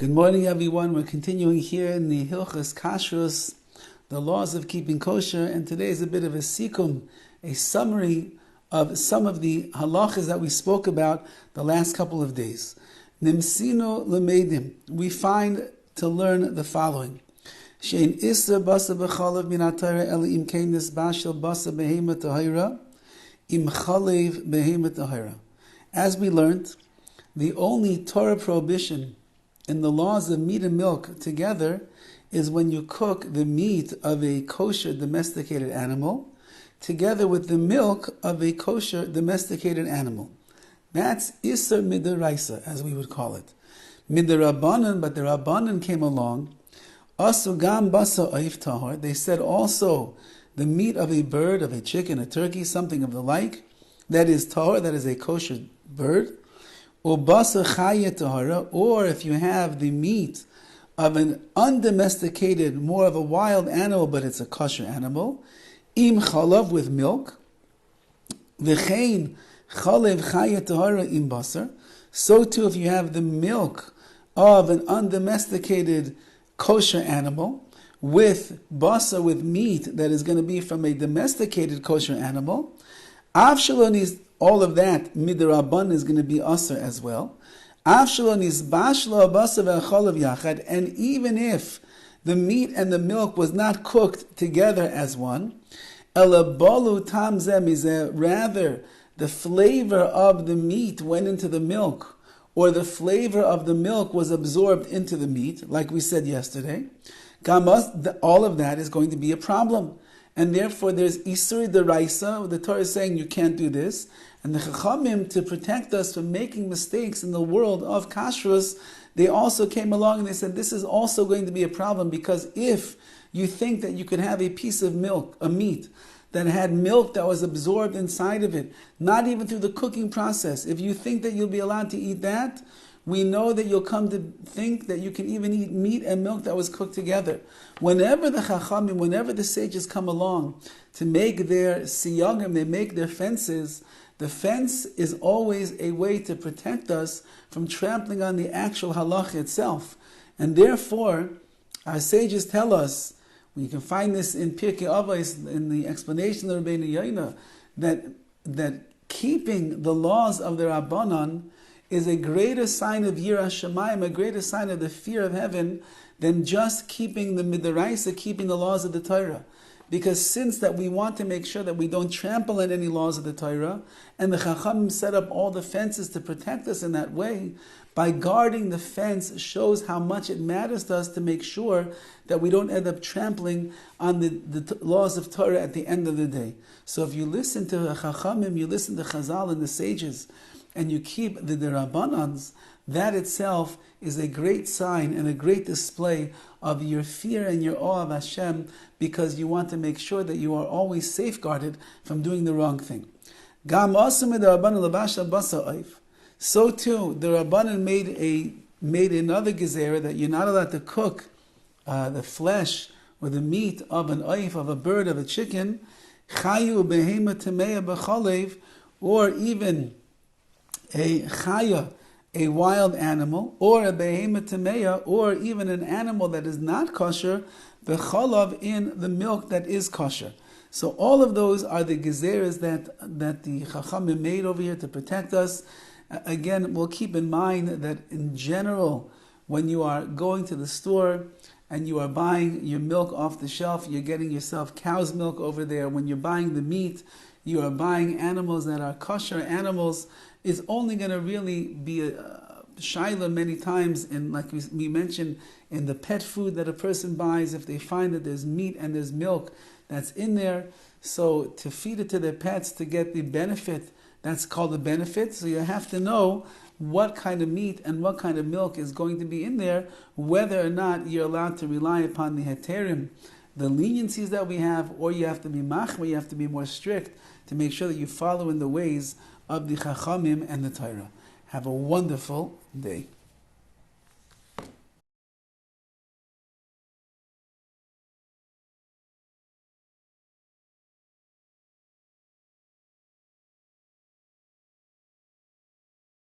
Good morning, everyone. We're continuing here in the Hilchos KASHRUS, the laws of keeping kosher, and today is a bit of a sikum, a summary of some of the halachas that we spoke about the last couple of days. Nimsino lemedim, we find to learn the following. Shein isra basa b'chalav min atayra eli im kein nisbashel basa behema tahira im chalev behema tahira. As we learned, the only Torah prohibition in the laws of meat and milk together is when you cook the meat of a kosher domesticated animal together with the milk of a kosher domesticated animal. That's Isser Midaraisa, as we would call it. Midarabbanan, but the Rabbanan came along. Asugam basa oif tahor. They said also the meat of a bird, of a chicken, a turkey, something of the like, that is tahor, that is a kosher bird. Or basa chaya tahara, or if you have the meat of an undomesticated, more of a wild animal, but it's a kosher animal, im chalav, with milk, v'chein chalev chaya tahara im basar, so too if you have the milk of an undomesticated kosher animal with basar, with meat that is going to be from a domesticated kosher animal, avshalon is all of that, midrabban, is going to be asr as well. And even if the meat and the milk was not cooked together as one, rather the flavor of the meat went into the milk, or the flavor of the milk was absorbed into the meat, like we said yesterday, all of that is going to be a problem. And therefore there's Isur Deraisa, the Torah is saying you can't do this. And the HaChaim, to protect us from making mistakes in the world of KASHRUS, they also came along and they said this is also going to be a problem, because if you think that you could have a piece of milk, a meat, that had milk that was absorbed inside of it, not even through the cooking process, if you think that you'll be allowed to eat that, we know that you'll come to think that you can even eat meat and milk that was cooked together. Whenever the Chachamim, whenever the sages come along to make their siyagim, they make their fences, the fence is always a way to protect us from trampling on the actual halach itself. And therefore, our sages tell us, you can find this in Pirkei Avos, in the explanation of Rabbi, that keeping the laws of the Rabbanan is a greater sign of Yirah Shamayim, a greater sign of the fear of heaven, than just keeping the Midaraisa, keeping the laws of the Torah. Because since that we want to make sure that we don't trample on any laws of the Torah, and the Chacham set up all the fences to protect us in that way, by guarding the fence shows how much it matters to us to make sure that we don't end up trampling on the laws of Torah at the end of the day. So if you listen to the Chachamim, you listen to Chazal and the sages, and you keep the Rabbanans, that itself is a great sign and a great display of your fear and your awe of Hashem, because you want to make sure that you are always safeguarded from doing the wrong thing. So too, the Rabbanan made another gezerah that you're not allowed to cook the flesh or the meat of an oif, of a bird, of a chicken, chayu behema tameya b'chalev, or even a chaya, a wild animal, or a behema tameya, or even an animal that is not kosher, b'chalav, in the milk that is kosher. So all of those are the gezeras that the Chachamim made over here to protect us. Again, we'll keep in mind that in general, when you are going to the store and you are buying your milk off the shelf, you're getting yourself cow's milk over there. When you're buying the meat, you are buying animals that are kosher animals. It's only going to really be a shaila many times, in, like we mentioned, in the pet food that a person buys, if they find that there's meat and there's milk that's in there. So to feed it to their pets to get the benefit, that's called a benefit. So you have to know what kind of meat and what kind of milk is going to be in there, whether or not you're allowed to rely upon the heterim, the leniencies that we have, or you have to be machmir, you have to be more strict to make sure that you follow in the ways of the Chachamim and the Torah. Have a wonderful day.